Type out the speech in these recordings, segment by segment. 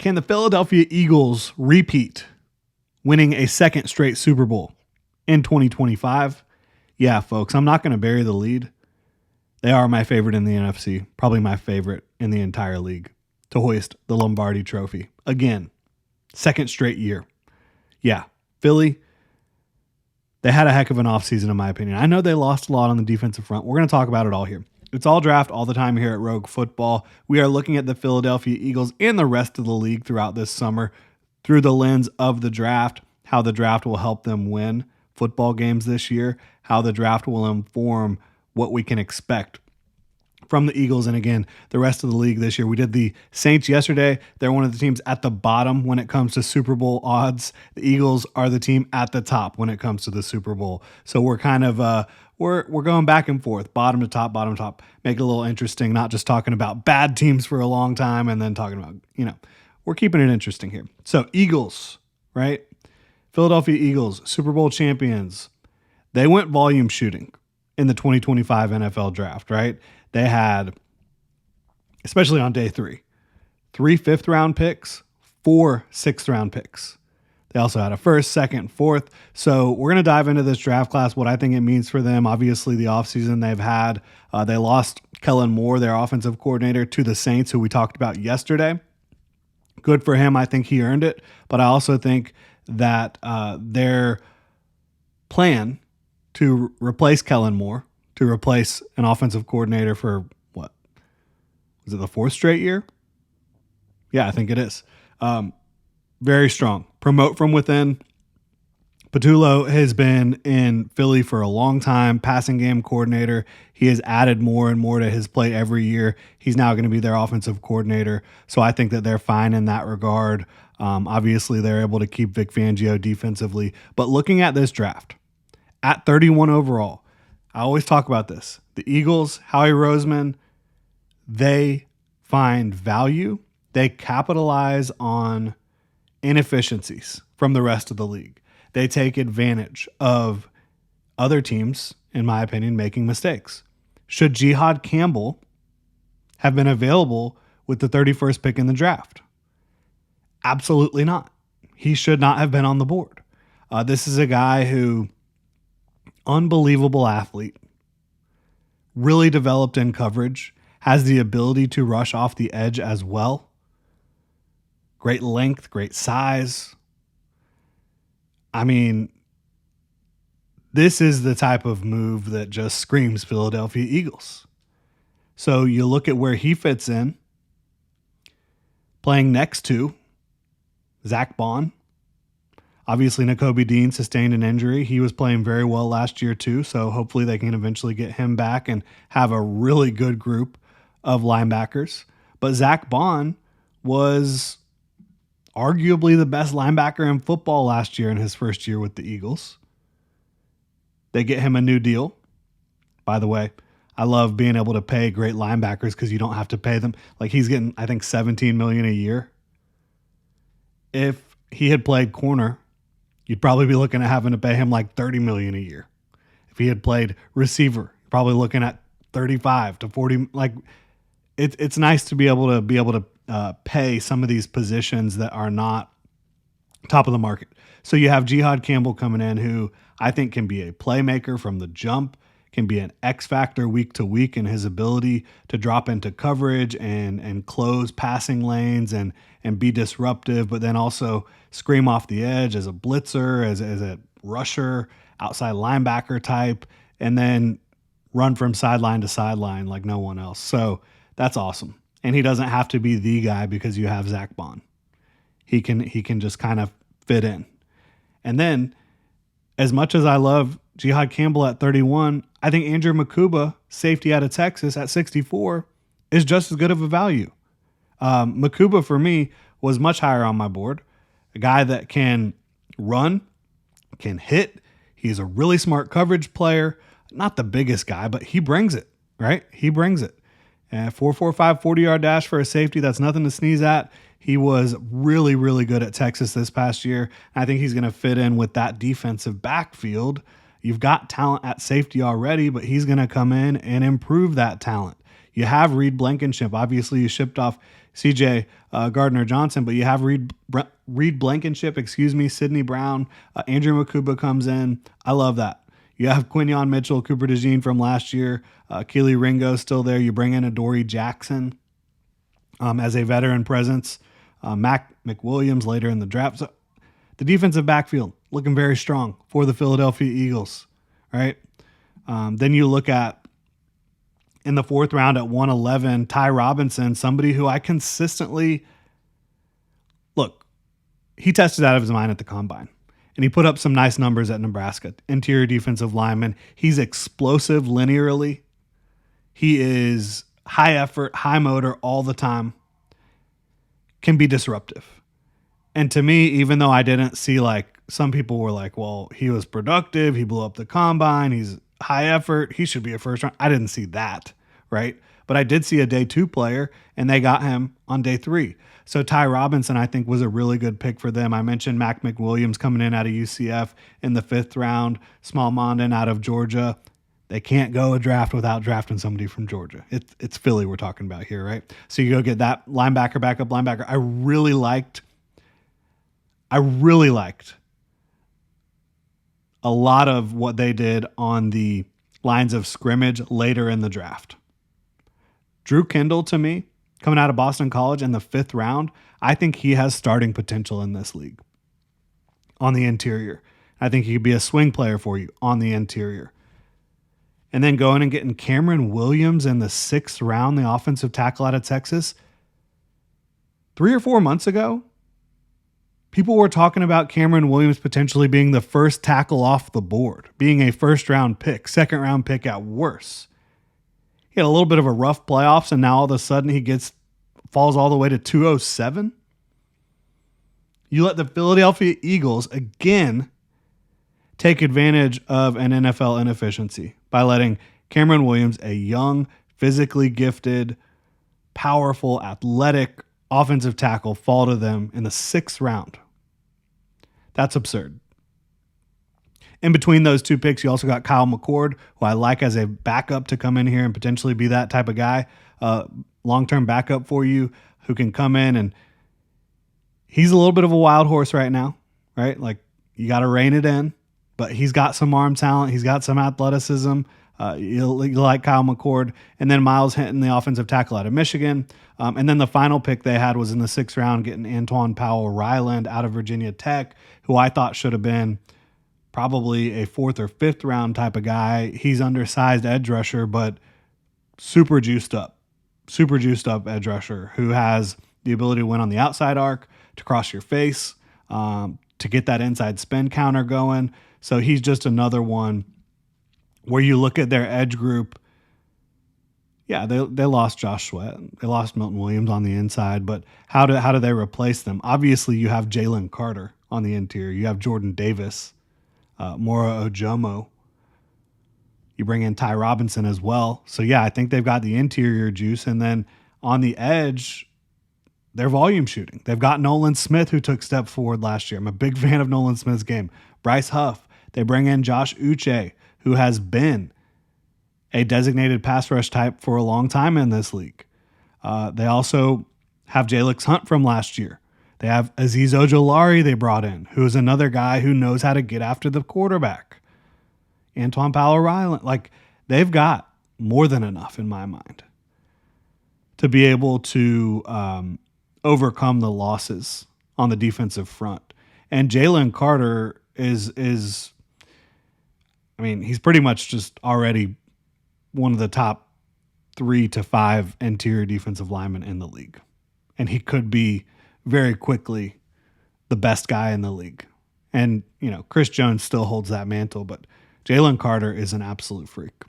Can the Philadelphia Eagles repeat winning a second straight Super Bowl in 2025? Yeah, folks, I'm not going to bury the lead. They are my favorite in the NFC, probably my favorite in the entire league, to hoist the Lombardi Trophy. Again, second straight year. Yeah, Philly, they had a heck of an offseason, in my opinion. I know they lost a lot on the defensive front. We're going to talk about it all here. It's all draft all the time here at Rogue Football. We are looking at the Philadelphia Eagles and the rest of the league throughout this summer through the lens of the draft, how the draft will help them win football games this year, how the draft will inform what we can expect from the Eagles and, again, the rest of the league this year. We did the Saints yesterday. They're one of the teams at the bottom when it comes to Super Bowl odds. The Eagles are the team at the top when it comes to the Super Bowl. So we're kind of we're going back and forth, bottom to top, make it a little interesting, not just talking about bad teams for a long time and then talking about, we're keeping it interesting here. So Eagles, right? Philadelphia Eagles, Super Bowl champions. They went volume shooting in the 2025 NFL draft, right? They had, especially on day 3 5th-round picks, 4 6th-round picks. They also had a first, second, fourth. So we're going to dive into this draft class, what I think it means for them. Obviously, the offseason they've had, they lost Kellen Moore, their offensive coordinator, to the Saints, who we talked about yesterday. Good for him. I think he earned it. But I also think that their plan to replace Kellen Moore, to replace an offensive coordinator for what? Was it the 4th straight year? Yeah, I think it is. Very strong. Promote from within. Patullo has been in Philly for a long time, passing game coordinator. He has added more and more to his play every year. He's now going to be their offensive coordinator. So I think that they're fine in that regard. Obviously, they're able to keep Vic Fangio defensively. But looking at this draft, at 31 overall, I always talk about this. The Eagles, Howie Roseman, they find value. They capitalize on inefficiencies from the rest of the league. They take advantage of other teams, in my opinion, making mistakes. Should Jihad Campbell have been available with the 31st pick in the draft? Absolutely not. He should not have been on the board. This is a guy who, unbelievable athlete, really developed in coverage, has the ability to rush off the edge as well. Great length, great size. I mean, this is the type of move that just screams Philadelphia Eagles. So you look at where he fits in, playing next to Zach Bond. Obviously, Nakobe Dean sustained an injury. He was playing very well last year too, so hopefully they can eventually get him back and have a really good group of linebackers. But Zach Bond was arguably the best linebacker in football last year in his first year with the Eagles. They get him a new deal. By the way, I love being able to pay great linebackers because you don't have to pay them. Like, he's getting, I think, $17 million a year. If he had played corner, you'd probably be looking at having to pay him like $30 million a year. If he had played receiver, you're probably looking at 35 to 40. Like, it's nice to be able to pay some of these positions that are not top of the market. So you have Jihad Campbell coming in, who I think can be a playmaker from the jump, can be an X factor week to week in his ability to drop into coverage and close passing lanes and be disruptive, but then also scream off the edge as a blitzer, as a rusher, outside linebacker type, and then run from sideline to sideline like no one else. So that's awesome. And he doesn't have to be the guy because you have Zach Bond. He can just kind of fit in. And then, as much as I love Jihad Campbell at 31, I think Andrew Makuba, safety out of Texas, at 64, is just as good of a value. Makuba, for me, was much higher on my board. A guy that can run, can hit. He's a really smart coverage player. Not the biggest guy, but he brings it, right? He brings it. 4.45 40-yard dash for a safety, that's nothing to sneeze at. He was really, really good at Texas this past year. I think he's going to fit in with that defensive backfield. You've got talent at safety already, but he's going to come in and improve that talent. You have Reed Blankenship. Obviously, you shipped off CJ Gardner-Johnson, but you have Reed Blankenship, Sidney Brown, Andrew Makuba comes in. I love that. You have Quinyon Mitchell, Cooper DeJean from last year, Keely Ringo still there. You bring in Adoree Jackson as a veteran presence, Mac McWilliams later in the draft. So the defensive backfield looking very strong for the Philadelphia Eagles, right? Then you look at in the 4th round at 111, Ty Robinson, somebody who I consistently look, he tested out of his mind at the combine and he put up some nice numbers at Nebraska. Interior defensive lineman. He's explosive linearly. He is high effort, high motor all the time. Can be disruptive. And to me, even though I didn't see like some people were like, well, he was productive. He blew up the combine. He's high effort. He should be a first round. I didn't see that, right? But I did see a day 2 player and they got him on day 3. So Ty Robinson, I think, was a really good pick for them. I mentioned Mac McWilliams coming in out of UCF in the 5th round, Small Mondin out of Georgia. They can't go a draft without drafting somebody from Georgia. It's Philly we're talking about here, right? So you go get that linebacker, backup linebacker. I really liked a lot of what they did on the lines of scrimmage later in the draft. Drew Kendall, to me, coming out of Boston College in the 5th round, I think he has starting potential in this league on the interior. I think he could be a swing player for you on the interior. And then going and getting Cameron Williams in the 6th round, the offensive tackle out of Texas. 3 or 4 months ago, people were talking about Cameron Williams potentially being the first tackle off the board, being a 1st-round pick, 2nd-round pick at worst. He had a little bit of a rough playoffs, and now all of a sudden he falls all the way to 207. You let the Philadelphia Eagles again take advantage of an NFL inefficiency by letting Cameron Williams, a young, physically gifted, powerful, athletic offensive tackle, fall to them in the 6th round. That's absurd. In between those 2 picks, you also got Kyle McCord, who I like as a backup to come in here and potentially be that type of guy, long-term backup for you who can come in, and he's a little bit of a wild horse right now, right? Like, you got to rein it in, but he's got some arm talent. He's got some athleticism. You like Kyle McCord. And then Miles Hinton, the offensive tackle out of Michigan. And then the final pick they had was in the 6th round, getting Antoine Powell-Ryland out of Virginia Tech, who I thought should have been probably a 4th or 5th round type of guy. He's undersized edge rusher, but super juiced up edge rusher who has the ability to win on the outside arc, to cross your face, to get that inside spin counter going. So he's just another one where you look at their edge group. Yeah, they lost Josh Sweat. They lost Milton Williams on the inside, but how do they replace them? Obviously, you have Jalen Carter on the interior. You have Jordan Davis, Mora Ojomo. You bring in Ty Robinson as well. So, yeah, I think they've got the interior juice. And then on the edge, they're volume shooting. They've got Nolan Smith, who took step forward last year. I'm a big fan of Nolan Smith's game. Bryce Huff. They bring in Josh Uche, who has been a designated pass rush type for a long time in this league. They also have Jalix Hunt from last year. They have Azeez Ojolari they brought in, who is another guy who knows how to get after the quarterback. Antoine Powell-Ryland. Like, they've got more than enough in my mind to be able to overcome the losses on the defensive front. And Jalen Carter is he's pretty much just already one of the top 3 to 5 interior defensive linemen in the league. And he could be very quickly the best guy in the league. And, Chris Jones still holds that mantle, but Jalen Carter is an absolute freak.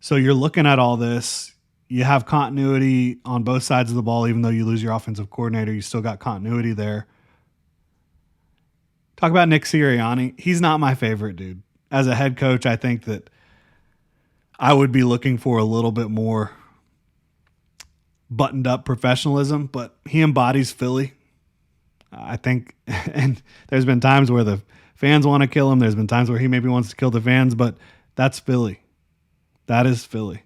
So you're looking at all this. You have continuity on both sides of the ball, even though you lose your offensive coordinator, you still got continuity there. Talk about Nick Sirianni. He's not my favorite dude. As a head coach, I think that I would be looking for a little bit more buttoned up professionalism, but he embodies Philly. I think, and there's been times where the fans want to kill him. There's been times where he maybe wants to kill the fans, but that's Philly. That is Philly.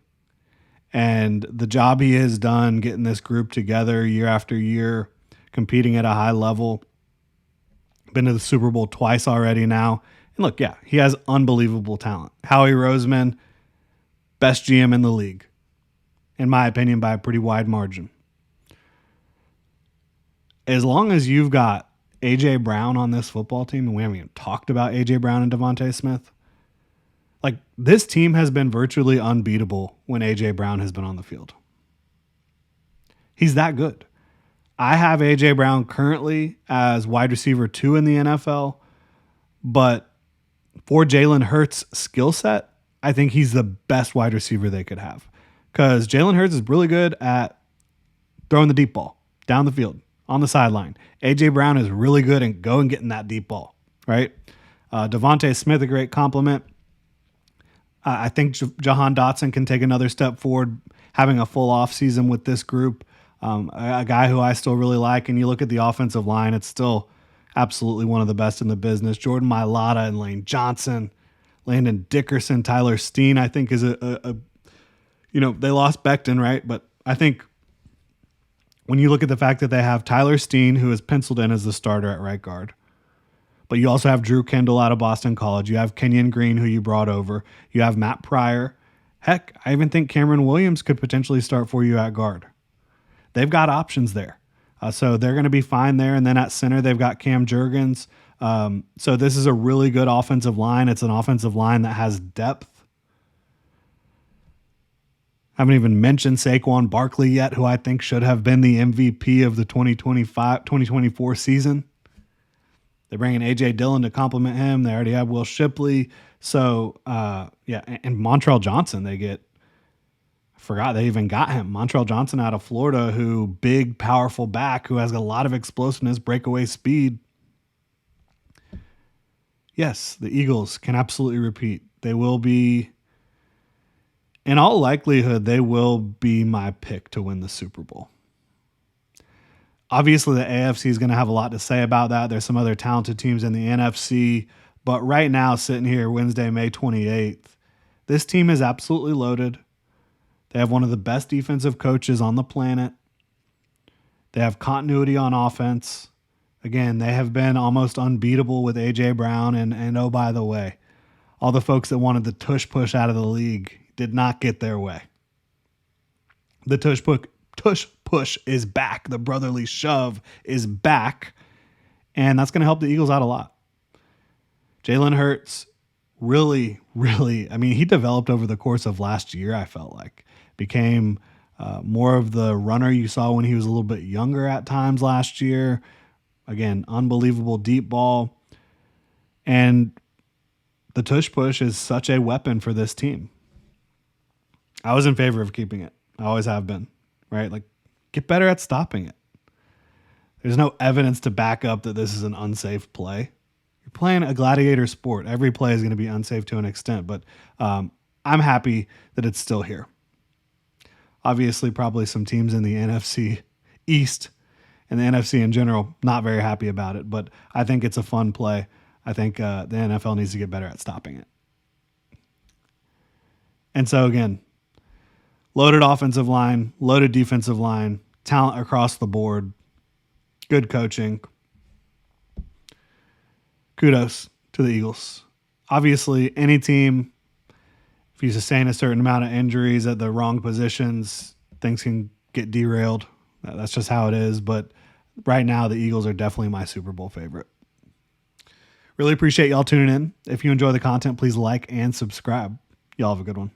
And the job he has done getting this group together year after year, competing at a high level, been to the Super Bowl twice already now. And look, yeah, he has unbelievable talent. Howie Roseman, best GM in the league, in my opinion, by a pretty wide margin. As long as you've got A.J. Brown on this football team, and we haven't even talked about A.J. Brown and Devontae Smith, like this team has been virtually unbeatable when A.J. Brown has been on the field. He's that good. I have A.J. Brown currently as wide receiver 2 in the NFL, but for Jalen Hurts' skill set, I think he's the best wide receiver they could have. Because Jalen Hurts is really good at throwing the deep ball down the field, on the sideline. A.J. Brown is really good at going and getting that deep ball, right? Devontae Smith, a great compliment. I think Jahan Dotson can take another step forward, having a full offseason with this group. A guy who I still really like, and you look at the offensive line, it's still absolutely one of the best in the business. Jordan Mailata and Lane Johnson, Landon Dickerson, Tyler Steen, I think is they lost Becton, right? But I think when you look at the fact that they have Tyler Steen, who is penciled in as the starter at right guard, but you also have Drew Kendall out of Boston College. You have Kenyon Green, who you brought over. You have Matt Pryor. Heck, I even think Cameron Williams could potentially start for you at guard. They've got options there. So they're going to be fine there. And then at center, they've got Cam Jurgens. So this is a really good offensive line. It's an offensive line that has depth. I haven't even mentioned Saquon Barkley yet, who I think should have been the MVP of the 2024 season. They're bringing A.J. Dillon to complement him. They already have Will Shipley. So, and Montrell Johnson, I forgot they even got him. Montrell Johnson out of Florida, who big, powerful back, who has a lot of explosiveness, breakaway speed. Yes, the Eagles can absolutely repeat. They will be, in all likelihood, they will be my pick to win the Super Bowl. Obviously, the AFC is going to have a lot to say about that. There's some other talented teams in the NFC. But right now, sitting here Wednesday, May 28th, this team is absolutely loaded. They have one of the best defensive coaches on the planet. They have continuity on offense. Again, they have been almost unbeatable with A.J. Brown. And oh, by the way, all the folks that wanted the tush push out of the league did not get their way. The tush push is back. The brotherly shove is back. And that's going to help the Eagles out a lot. Jalen Hurts really, he developed over the course of last year, I felt like. Became more of the runner you saw when he was a little bit younger at times last year. Again, unbelievable deep ball. And the tush push is such a weapon for this team. I was in favor of keeping it. I always have been, right? Like, get better at stopping it. There's no evidence to back up that this is an unsafe play. You're playing a gladiator sport. Every play is going to be unsafe to an extent, but I'm happy that it's still here. Obviously, probably some teams in the NFC East and the NFC in general, not very happy about it, but I think it's a fun play. I think the NFL needs to get better at stopping it. And so again, loaded offensive line, loaded defensive line, talent across the board, good coaching. Kudos to the Eagles. Obviously, any team, if you sustain a certain amount of injuries at the wrong positions, things can get derailed. That's just how it is. But right now, the Eagles are definitely my Super Bowl favorite. Really appreciate y'all tuning in. If you enjoy the content, please like and subscribe. Y'all have a good one.